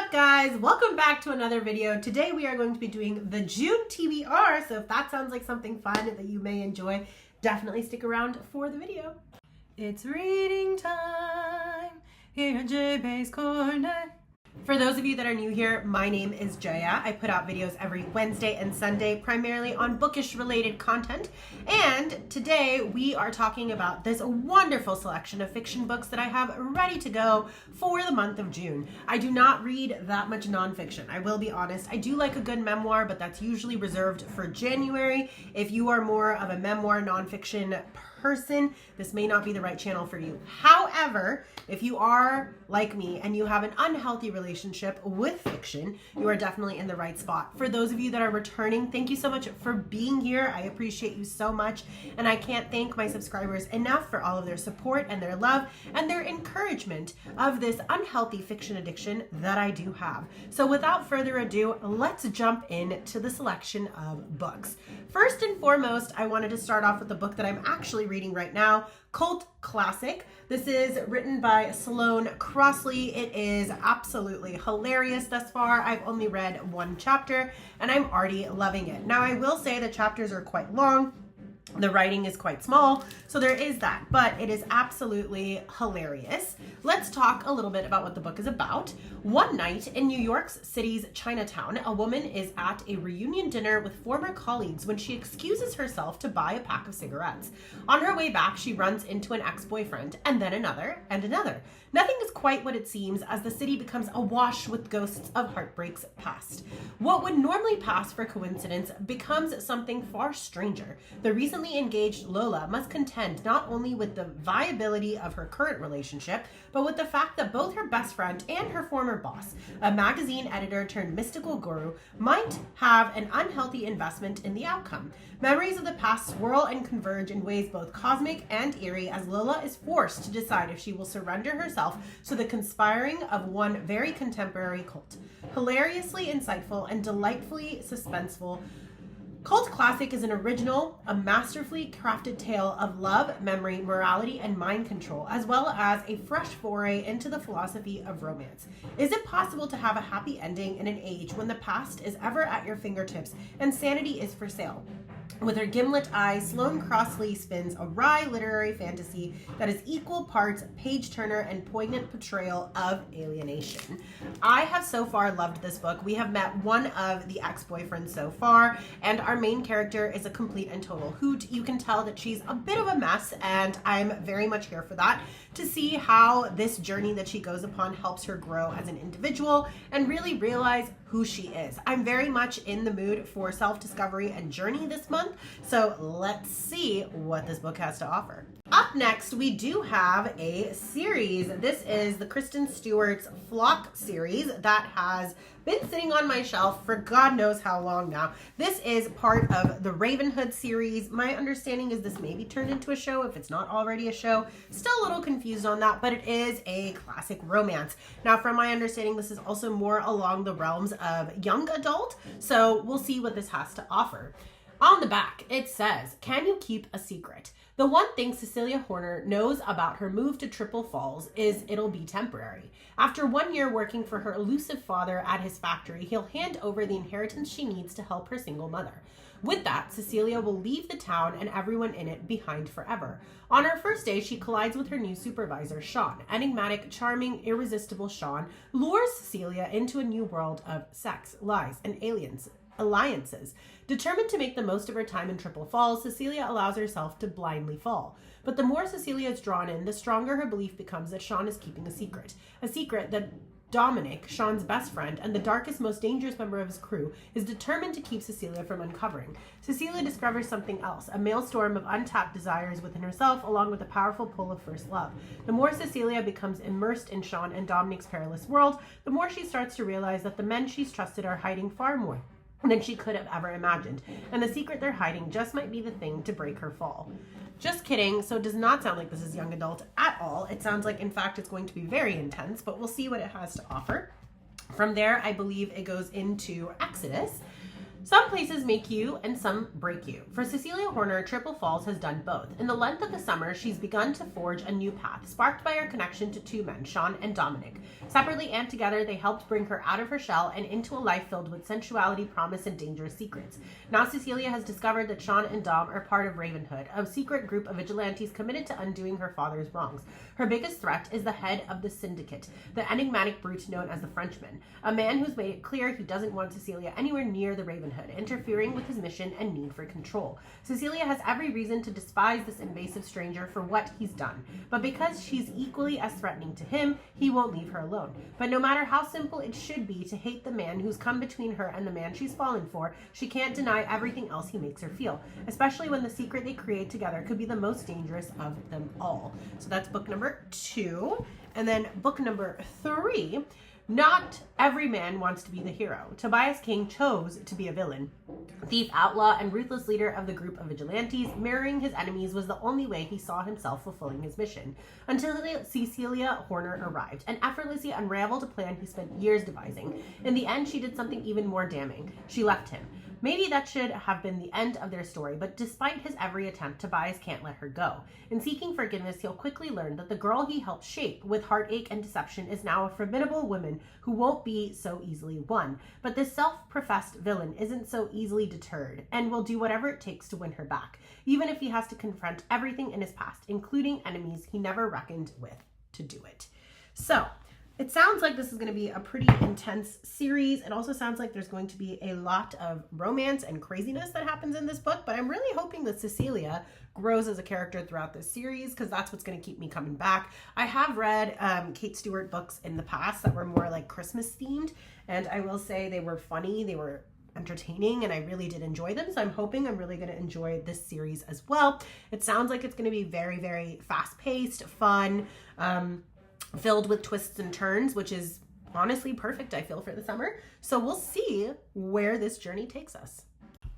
up, guys? Welcome back to another video. Today we are going to be doing the June TBR, so if that sounds like something fun that you may enjoy, definitely stick around for the video. It's reading time here at J-Bay's Corner. For those of you that are new here, my name is Jaya. I put out videos every Wednesday and Sunday, primarily on bookish related content. And today we are talking about this wonderful selection of fiction books that I have ready to go for the month of June. I do not read that much nonfiction. I will be honest. I do like a good memoir, but that's usually reserved for January. If you are more of a memoir nonfiction person, this may not be the right channel for you. However, if you are like me and you have an unhealthy relationship with fiction, you are definitely in the right spot. For those of you that are returning, thank you so much for being here. I appreciate you so much, and I can't thank my subscribers enough for all of their support and their love and their encouragement of this unhealthy fiction addiction that I do have. So without further ado, let's jump into the selection of books. First and foremost, I wanted to start off with the book that I'm actually reading right now, cult classic. This is written by Sloane Crosley. It is absolutely hilarious thus far. I've only read one chapter and I'm already loving it. Now, I will say the chapters are quite long. The writing is quite small, so there is that, but it is absolutely hilarious. Let's talk a little bit about what the book is about. One night in New York City's Chinatown, a woman is at a reunion dinner with former colleagues when she excuses herself to buy a pack of cigarettes. On her way back, she runs into an ex-boyfriend, and then another, and another. Nothing is quite what it seems as the city becomes awash with ghosts of heartbreaks past. What would normally pass for coincidence becomes something far stranger. The recently engaged Lola must contend not only with the viability of her current relationship, but with the fact that both her best friend and her former boss, a magazine editor turned mystical guru, might have an unhealthy investment in the outcome. Memories of the past swirl and converge in ways both cosmic and eerie as Lola is forced to decide if she will surrender herself to the conspiring of one very contemporary cult. Hilariously insightful and delightfully suspenseful, Cult Classic is an original, a masterfully crafted tale of love, memory, morality, and mind control, as well as a fresh foray into the philosophy of romance. Is it possible to have a happy ending in an age when the past is ever at your fingertips and sanity is for sale? With her gimlet eye, Sloane Crosley spins a wry literary fantasy that is equal parts page-turner and poignant portrayal of alienation. I have so far loved this book. We have met one of the ex-boyfriends so far, and our main character is a complete and total hoot. You can tell that she's a bit of a mess, and I'm very much here for that, to see how this journey that she goes upon helps her grow as an individual and really realize who she is. I'm very much in the mood for self-discovery and journey this month, so let's see what this book has to offer. Up next, we do have a series. This is the Kristen Stewart's Flock series that has been sitting on my shelf for God knows how long now. This is part of the Ravenhood series. My understanding is this may be turned into a show if it's not already a show. Still a little confused on that, but it is a classic romance. Now, from my understanding, this is also more along the realms of young adult, so we'll see what this has to offer. On the back, it says, "Can you keep a secret? The one thing Cecilia Horner knows about her move to Triple Falls is it'll be temporary. After 1 year working for her elusive father at his factory, he'll hand over the inheritance she needs to help her single mother. With that, Cecilia will leave the town and everyone in it behind forever. On her first day, she collides with her new supervisor, Sean. Enigmatic, charming, irresistible Sean lures Cecilia into a new world of sex, lies, and alliances. Determined to make the most of her time in Triple Falls, Cecilia allows herself to blindly fall. But the more Cecilia is drawn in, the stronger her belief becomes that Sean is keeping a secret that Dominic, Sean's best friend, and the darkest, most dangerous member of his crew, is determined to keep Cecilia from uncovering. Cecilia discovers something else, a maelstrom of untapped desires within herself, along with the powerful pull of first love. The more Cecilia becomes immersed in Sean and Dominic's perilous world, the more she starts to realize that the men she's trusted are hiding far more than she could have ever imagined, and the secret they're hiding just might be the thing to break her fall." Just kidding. So it does not sound like this is young adult at all. It sounds like, in fact, it's going to be very intense, but we'll see what it has to offer. From there, I believe it goes into Exodus. Some places make you and some break you. For Cecilia Horner, Triple Falls has done both. In the length of the summer, she's begun to forge a new path, sparked by her connection to two men, Sean and Dominic. Separately and together, they helped bring her out of her shell and into a life filled with sensuality, promise, and dangerous secrets. Now Cecilia has discovered that Sean and Dom are part of Ravenhood, a secret group of vigilantes committed to undoing her father's wrongs. Her biggest threat is the head of the syndicate, the enigmatic brute known as the Frenchman, a man who's made it clear he doesn't want Cecilia anywhere near the Ravenhood, interfering with his mission and need for control. Cecilia has every reason to despise this invasive stranger for what he's done, but because she's equally as threatening to him, he won't leave her alone. But no matter how simple it should be to hate the man who's come between her and the man she's fallen for, she can't deny everything else he makes her feel, especially when the secret they create together could be the most dangerous of them all. So that's book number 2. And then book number 3, Not Every Man Wants to Be the Hero. Tobias King chose to be a villain. Thief, outlaw, and ruthless leader of the group of vigilantes, mirroring his enemies was the only way he saw himself fulfilling his mission. Until Cecilia Horner arrived and effortlessly unraveled a plan he spent years devising. In the end, she did something even more damning. She left him. Maybe that should have been the end of their story, but despite his every attempt, Tobias can't let her go. In seeking forgiveness, he'll quickly learn that the girl he helped shape with heartache and deception is now a formidable woman who won't be so easily won. But this self-professed villain isn't so easily deterred and will do whatever it takes to win her back, even if he has to confront everything in his past, including enemies he never reckoned with, to do it. So, it sounds like this is going to be a pretty intense series. It also sounds like there's going to be a lot of romance and craziness that happens in this book, but I'm really hoping that Cecilia grows as a character throughout this series because that's what's going to keep me coming back. I have read Kate Stewart books in the past that were more like Christmas themed, and I will say they were funny, they were entertaining, and I really did enjoy them. So I'm hoping I'm really going to enjoy this series as well. It sounds like it's going to be very, very fast-paced, fun, filled with twists and turns, which is honestly perfect, I feel, for the summer. So we'll see where this journey takes us.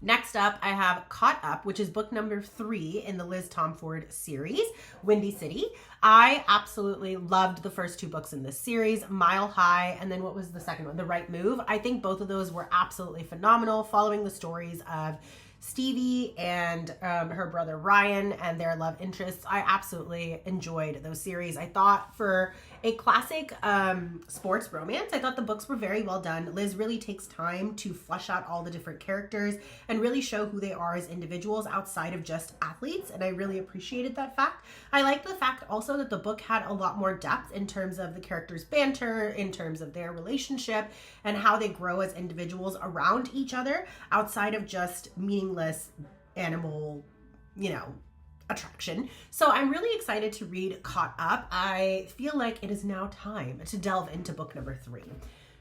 Next up, I have Caught Up, which is book number 3 in the Liz Tomforde series, Windy City. I absolutely loved the first 2 books in this series, Mile High, and then what was the second one? The Right Move. I think both of those were absolutely phenomenal, following the stories of Stevie and her brother Ryan and their love interests. I absolutely enjoyed those series. I thought for a classic sports romance, I thought the books were very well done. Liz really takes time to flesh out all the different characters and really show who they are as individuals outside of just athletes, and I really appreciated that fact. I like the fact also that the book had a lot more depth in terms of the characters' banter, in terms of their relationship, and how they grow as individuals around each other outside of just meaningless animal, attraction. So I'm really excited to read Caught Up. I feel like it is now time to delve into book number 3.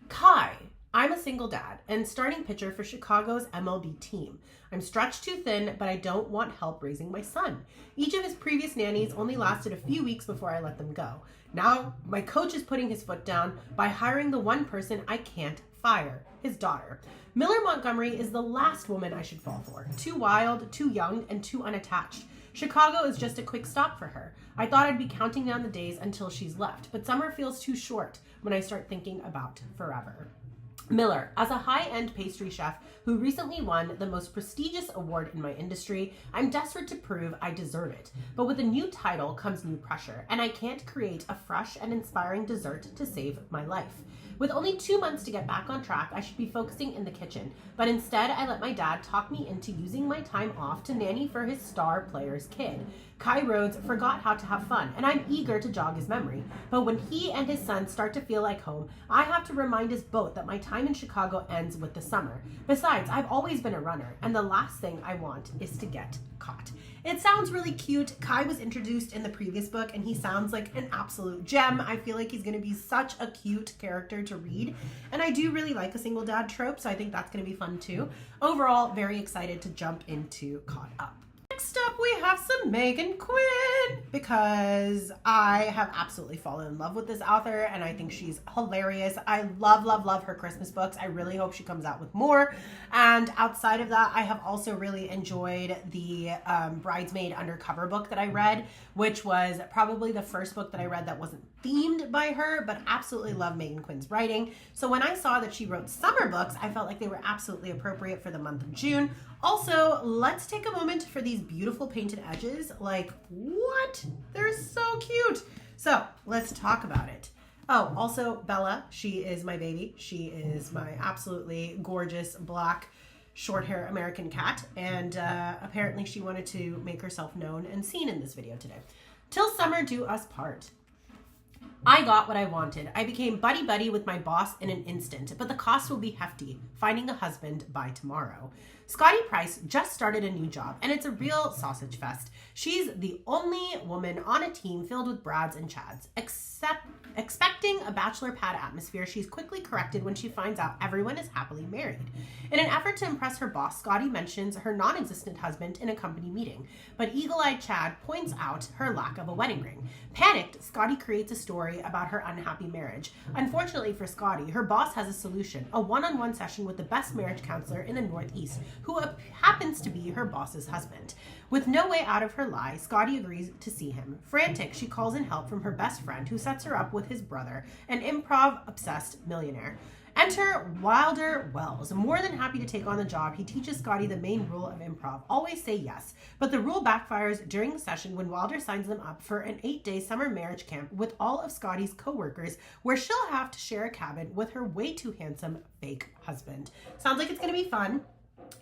Kai. I'm a single dad and starting pitcher for Chicago's MLB team. I'm stretched too thin, but I don't want help raising my son. Each of his previous nannies only lasted a few weeks before I let them go. Now, my coach is putting his foot down by hiring the one person I can't fire, his daughter. Miller Montgomery is the last woman I should fall for. Too wild, too young, and too unattached. Chicago is just a quick stop for her. I thought I'd be counting down the days until she's left, but summer feels too short when I start thinking about forever. Miller, as a high-end pastry chef who recently won the most prestigious award in my industry, I'm desperate to prove I deserve it. But with a new title comes new pressure, and I can't create a fresh and inspiring dessert to save my life. With only 2 months to get back on track, I should be focusing in the kitchen, but instead I let my dad talk me into using my time off to nanny for his star player's kid. Kai Rhodes forgot how to have fun, and I'm eager to jog his memory. But when he and his son start to feel like home, I have to remind us both that my time in Chicago ends with the summer. Besides, I've always been a runner, and the last thing I want is to get caught. It sounds really cute. Kai was introduced in the previous book, and he sounds like an absolute gem. I feel like he's going to be such a cute character to read, and I do really like a single dad trope, so I think that's going to be fun too. Overall, very excited to jump into Caught Up. Next up, we have some Megan Quinn, because I have absolutely fallen in love with this author, and I think she's hilarious. I love, love, love her Christmas books. I really hope she comes out with more. And outside of that, I have also really enjoyed the Bridesmaid Undercover book that I read, which was probably the first book that I read that wasn't themed by her, but absolutely love Megan Quinn's writing. So when I saw that she wrote summer books, I felt like they were absolutely appropriate for the month of June. Also, let's take a moment for these beautiful painted edges. Like, what? They're so cute. So let's talk about it. Oh, also Bella, she is my baby. She is my absolutely gorgeous black short hair American cat. And apparently she wanted to make herself known and seen in this video today. Till summer do us part. I got what I wanted. I became buddy-buddy with my boss in an instant, but the cost will be hefty, finding a husband by tomorrow. Scotty Price just started a new job, and it's a real sausage fest. She's the only woman on a team filled with Brads and Chads. Expecting a bachelor pad atmosphere, she's quickly corrected when she finds out everyone is happily married. In an effort to impress her boss, Scotty mentions her non-existent husband in a company meeting, but eagle-eyed Chad points out her lack of a wedding ring. Panicked, Scotty creates a story about her unhappy marriage. Unfortunately for Scotty, her boss has a solution, a one-on-one session with the best marriage counselor in the Northeast, who happens to be her boss's husband. With no way out of her lie, Scotty agrees to see him. Frantic, she calls in help from her best friend, who sets her up with his brother, an improv-obsessed millionaire. Enter Wilder Wells. More than happy to take on the job, he teaches Scotty the main rule of improv: always say yes. But the rule backfires during the session when Wilder signs them up for an 8-day summer marriage camp with all of Scotty's co-workers, where she'll have to share a cabin with her way too handsome fake husband. Sounds like it's going to be fun.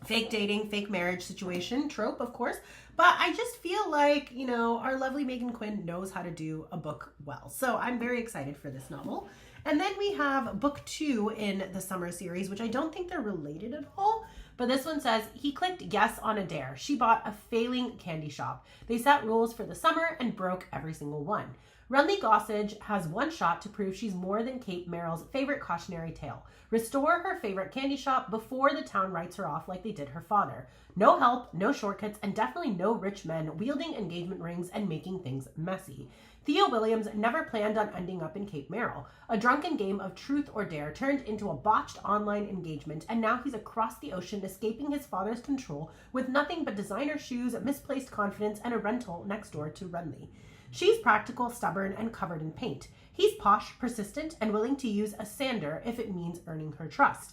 Fake dating, fake marriage situation, trope, of course. But I just feel like, you know, our lovely Megan Quinn knows how to do a book well. So I'm very excited for this novel. And then we have book 2 in the summer series, which I don't think they're related at all. But this one says, he clicked yes on a dare. She bought a failing candy shop. They set rules for the summer and broke every single one. Renly Gossage has one shot to prove she's more than Kate Merrill's favorite cautionary tale. Restore her favorite candy shop before the town writes her off like they did her father. No help, no shortcuts, and definitely no rich men wielding engagement rings and making things messy. Theo Williams never planned on ending up in Cape Merrill. A drunken game of truth or dare turned into a botched online engagement, and now he's across the ocean escaping his father's control with nothing but designer shoes, misplaced confidence, and a rental next door to Renly. She's practical, stubborn, and covered in paint. He's posh, persistent, and willing to use a sander if it means earning her trust.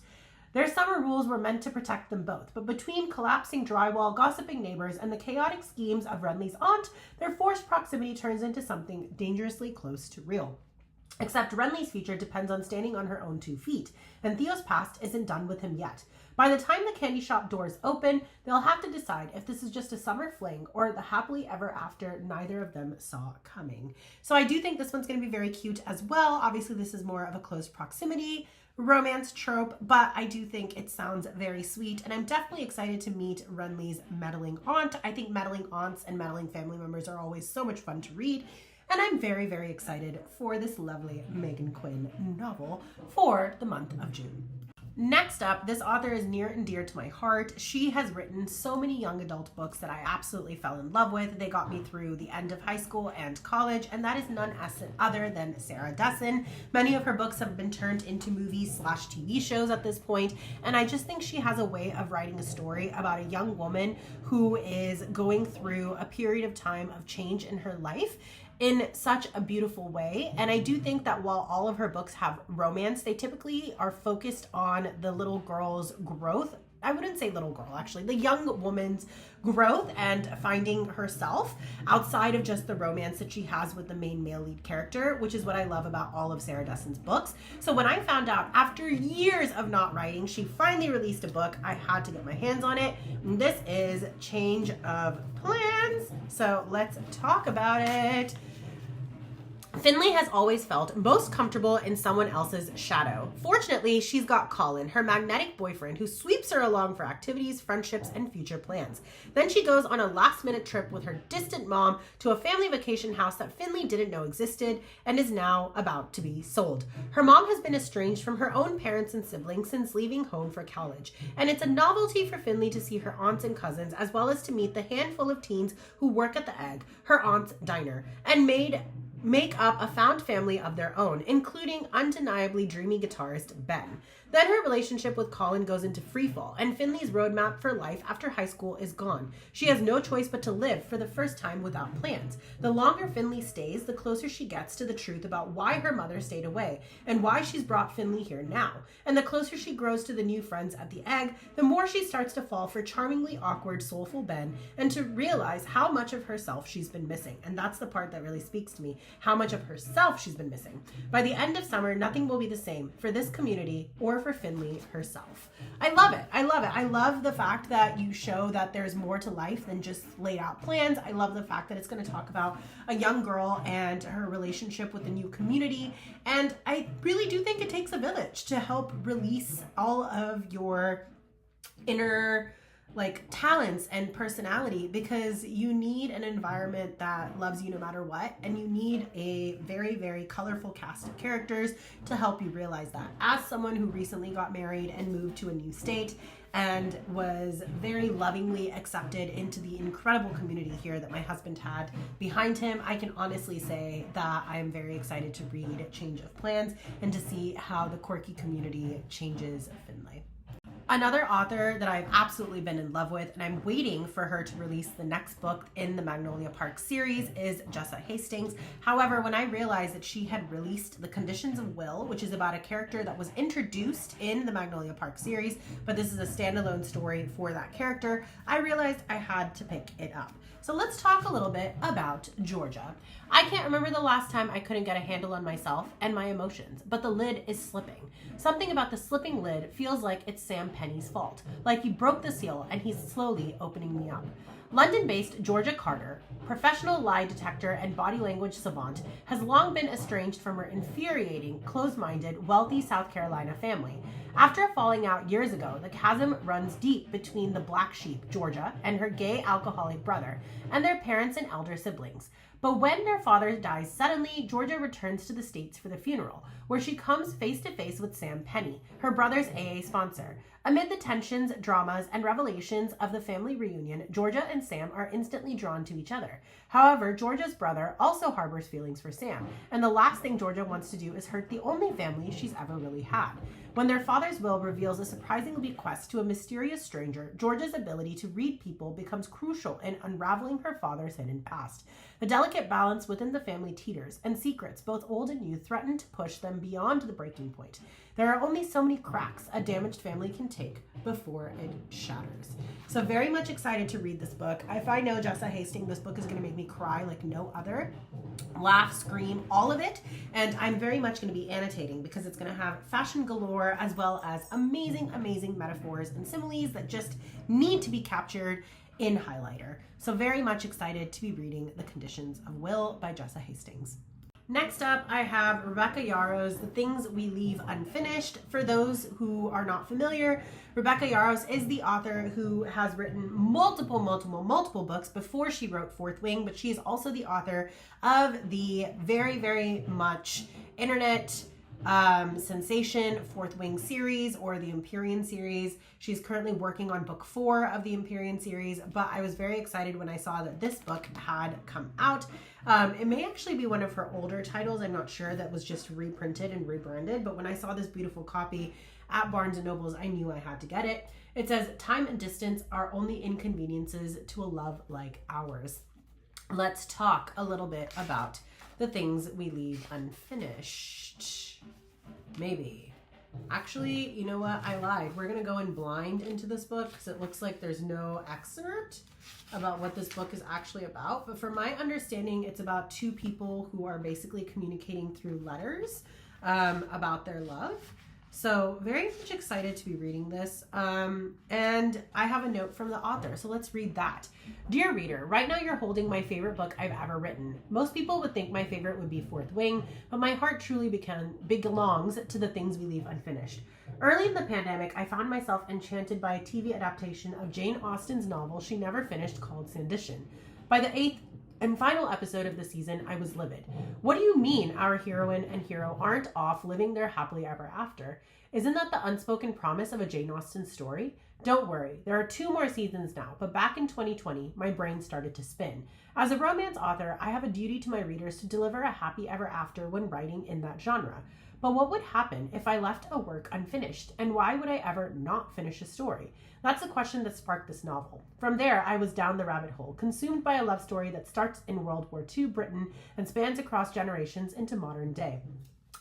Their summer rules were meant to protect them both, but between collapsing drywall, gossiping neighbors, and the chaotic schemes of Renly's aunt, their forced proximity turns into something dangerously close to real. Except Renly's future depends on standing on her own 2 feet, and Theo's past isn't done with him yet. By the time the candy shop doors open, they'll have to decide if this is just a summer fling or the happily ever after neither of them saw coming. So I do think this one's going to be very cute as well. Obviously, this is more of a close proximity romance trope, but I do think it sounds very sweet, and I'm definitely excited to meet Renly's meddling aunt. I think meddling aunts and meddling family members are always so much fun to read, and I'm very, very excited for this lovely Megan Quinn novel for the month of June. Next up, this author is near and dear to my heart. She has written so many young adult books that I absolutely fell in love with. They got me through the end of high school and college, and that is none other than Sarah Dessen. Many of her books have been turned into movies/TV shows at this point, and I just think she has a way of writing a story about a young woman who is going through a period of time of change in her life in such a beautiful way. And I do think that while all of her books have romance, they typically are focused on the little girl's growth. I wouldn't say little girl, actually, the young woman's growth and finding herself outside of just the romance that she has with the main male lead character, which is what I love about all of Sarah Dessen's books. So when I found out after years of not writing, she finally released a book, I had to get my hands on it. And this is Change of Plans. So let's talk about it. Finley has always felt most comfortable in someone else's shadow. Fortunately, she's got Colin, her magnetic boyfriend, who sweeps her along for activities, friendships, and future plans. Then she goes on a last-minute trip with her distant mom to a family vacation house that Finley didn't know existed and is now about to be sold. Her mom has been estranged from her own parents and siblings since leaving home for college, and it's a novelty for Finley to see her aunts and cousins, as well as to meet the handful of teens who work at the Egg, her aunt's diner, and make up a found family of their own, including undeniably dreamy guitarist Ben. Then her relationship with Colin goes into freefall, and Finley's roadmap for life after high school is gone. She has no choice but to live for the first time without plans. The longer Finley stays, the closer she gets to the truth about why her mother stayed away, and why she's brought Finley here now. And the closer she grows to the new friends at the Egg, the more she starts to fall for charmingly awkward, soulful Ben, and to realize how much of herself she's been missing. And that's the part that really speaks to me, how much of herself she's been missing. By the end of summer, nothing will be the same for this community or for Finley herself. I love it. I love it. I love the fact that you show that there's more to life than just laid out plans. I love the fact that it's going to talk about a young girl and her relationship with the new community. And I really do think it takes a village to help release all of your inner talents and personality, because you need an environment that loves you no matter what, and you need a very, very colorful cast of characters to help you realize that. As someone who recently got married and moved to a new state and was very lovingly accepted into the incredible community here that my husband had behind him, I can honestly say that I am very excited to read Change of Plans and to see how the quirky community changes Finley. Another author that I've absolutely been in love with, and I'm waiting for her to release the next book in the Magnolia Park series, is Jessa Hastings. However, when I realized that she had released The Conditions of Will, which is about a character that was introduced in the Magnolia Park series, but this is a standalone story for that character, I realized I had to pick it up. So let's talk a little bit about Georgia. I can't remember the last time I couldn't get a handle on myself and my emotions, but the lid is slipping. Something about the slipping lid feels like it's Sam Penny's fault, like he broke the seal and he's slowly opening me up. London-based Georgia Carter, professional lie detector and body language savant, has long been estranged from her infuriating, close-minded, wealthy South Carolina family. After a falling out years ago, the chasm runs deep between the black sheep, Georgia, and her gay alcoholic brother, and their parents and elder siblings. But when their father dies suddenly, Georgia returns to the States for the funeral, where she comes face to face with Sam Penny, her brother's AA sponsor. Amid the tensions, dramas, and revelations of the family reunion, Georgia and Sam are instantly drawn to each other. However, Georgia's brother also harbors feelings for Sam, and the last thing Georgia wants to do is hurt the only family she's ever really had. When their father's will reveals a surprising bequest to a mysterious stranger, Georgia's ability to read people becomes crucial in unraveling her father's hidden past. The delicate balance within the family teeters, and secrets, both old and new, threaten to push them beyond the breaking point. There are only so many cracks a damaged family can take before it shatters. So very much excited to read this book. If I know Jessa Hastings, this book is going to make me cry like no other. Laugh, scream, all of it. And I'm very much going to be annotating because it's going to have fashion galore as well as amazing, amazing metaphors and similes that just need to be captured in highlighter. So very much excited to be reading The Conditions of Will by Jessa Hastings. Next up, I have Rebecca Yarros, The Things We Leave Unfinished. For those who are not familiar, Rebecca Yarros is the author who has written multiple books before she wrote Fourth Wing, but she is also the author of the very, very much internet sensation Fourth Wing series, or the Empyrean series. She's currently working on book 4 of the Empyrean series, but I was very excited when I saw that this book had come out. It may actually be one of her older titles, I'm not sure, that was just reprinted and rebranded, but when I saw this beautiful copy at Barnes & Noble's, I knew I had to get it. It says, "Time and distance are only inconveniences to a love like ours." Let's talk a little bit about the things we leave unfinished. Maybe. Actually, you know what? I lied. We're going to go in blind into this book because it looks like there's no excerpt about what this book is actually about. But from my understanding, it's about two people who are basically communicating through letters about their love. So very much excited to be reading this. And I have a note from the author, so let's read that. "Dear reader, right now you're holding my favorite book I've ever written. Most people would think my favorite would be Fourth Wing, but my heart truly belongs to The Things We Leave Unfinished. Early in the pandemic, I found myself enchanted by a TV adaptation of Jane Austen's novel she never finished called Sanditon. By the 8th and final episode of the season, I was livid. What do you mean our heroine and hero aren't off living their happily ever after? Isn't that the unspoken promise of a Jane Austen story? Don't worry, there are 2 more seasons now, but back in 2020, my brain started to spin. As a romance author, I have a duty to my readers to deliver a happy ever after when writing in that genre. But what would happen if I left a work unfinished? And why would I ever not finish a story? That's the question that sparked this novel. From there, I was down the rabbit hole, consumed by a love story that starts in World War II Britain and spans across generations into modern day.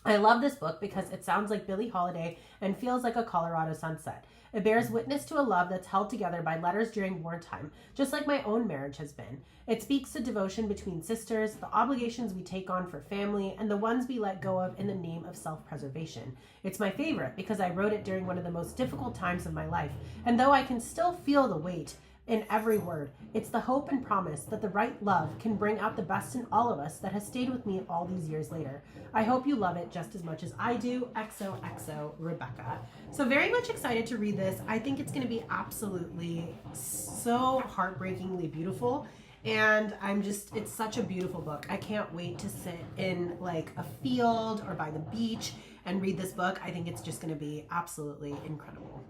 I love this book because it sounds like Billie Holiday and feels like a Colorado sunset. It bears witness to a love that's held together by letters during wartime, just like my own marriage has been. It speaks to devotion between sisters, the obligations we take on for family, and the ones we let go of in the name of self-preservation. It's my favorite because I wrote it during one of the most difficult times of my life, and though I can still feel the weight in every word, it's the hope and promise that the right love can bring out the best in all of us that has stayed with me all these years later. I hope you love it just as much as I do. XOXO Rebecca. So very much excited to read this. I think it's going to be absolutely so heartbreakingly beautiful. And it's such a beautiful book. I can't wait to sit in like a field or by the beach and read this book. I think it's just going to be absolutely incredible.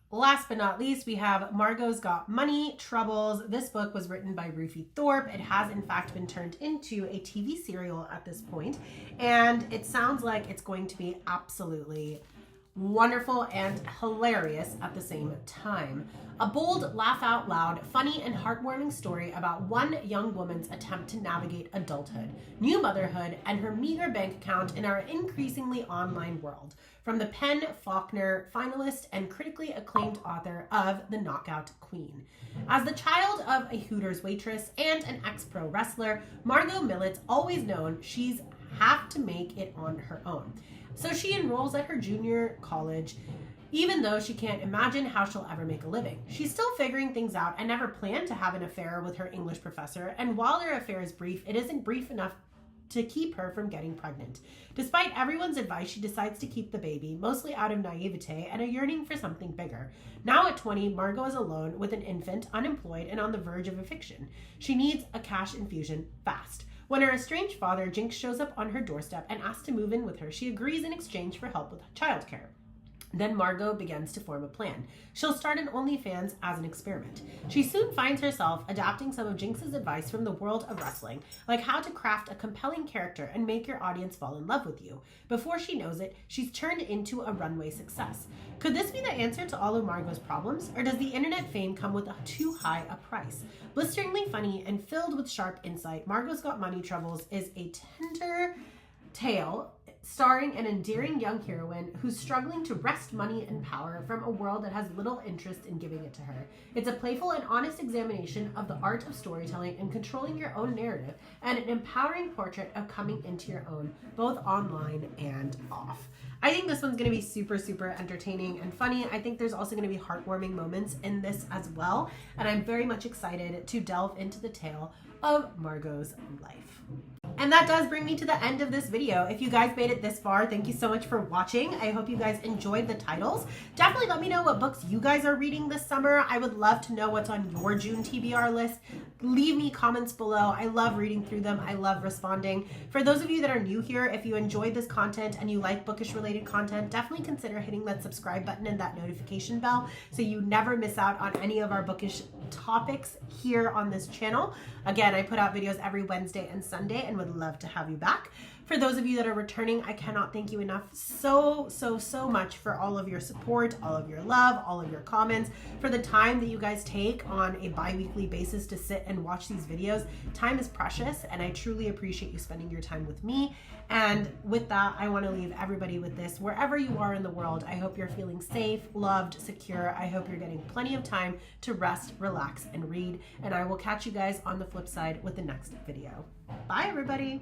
Last but not least, we have Margot's Got Money Troubles. This book was written by Rufi Thorpe. It has in fact been turned into a TV serial at this point, and it sounds like it's going to be absolutely wonderful and hilarious at the same time. A bold, laugh out loud, funny and heartwarming story about one young woman's attempt to navigate adulthood, new motherhood, and her meager bank account in our increasingly online world. From the Penn Faulkner finalist and critically acclaimed author of The Knockout Queen. As the child of a Hooters waitress and an ex-pro wrestler, Margot Millet's always known she's have to make it on her own. So she enrolls at her junior college, even though she can't imagine how she'll ever make a living. She's still figuring things out and never planned to have an affair with her English professor, and while their affair is brief, it isn't brief enough to keep her from getting pregnant. Despite everyone's advice, she decides to keep the baby, mostly out of naivete and a yearning for something bigger. Now at 20, Margot is alone with an infant, unemployed, and on the verge of eviction. She needs a cash infusion fast. When her estranged father, Jinx, shows up on her doorstep and asks to move in with her, she agrees in exchange for help with childcare. Then Margot begins to form a plan. She'll start an OnlyFans as an experiment. She soon finds herself adapting some of Jinx's advice from the world of wrestling, like how to craft a compelling character and make your audience fall in love with you. Before she knows it, she's turned into a runway success. Could this be the answer to all of Margot's problems, or does the internet fame come with too high a price? Blisteringly funny and filled with sharp insight, Margot's Got Money Troubles is a tender tale starring an endearing young heroine who's struggling to wrest money and power from a world that has little interest in giving it to her. It's a playful and honest examination of the art of storytelling and controlling your own narrative, and an empowering portrait of coming into your own, both online and off. I think this one's going to be super, super entertaining and funny. I think there's also going to be heartwarming moments in this as well, and I'm very much excited to delve into the tale of Margot's life. And that does bring me to the end of this video. If you guys made it this far, thank you so much for watching. I hope you guys enjoyed the titles. Definitely let me know what books you guys are reading this summer. I would love to know what's on your June TBR list. Leave me comments below. I love reading through them. I love responding. For those of you that are new here, if you enjoyed this content and you like bookish related content, definitely consider hitting that subscribe button and that notification bell so you never miss out on any of our bookish topics here on this channel. Again, I put out videos every Wednesday and Sunday and would love to have you back. For those of you that are returning, I cannot thank you enough so much for all of your support, all of your love, all of your comments, for the time that you guys take on a bi-weekly basis to sit and watch these videos. Time is precious, and I truly appreciate you spending your time with me. And with that, I want to leave everybody with this. Wherever you are in the world, I hope you're feeling safe, loved, secure. I hope you're getting plenty of time to rest, relax, and read. And I will catch you guys on the flip side with the next video. Bye, everybody.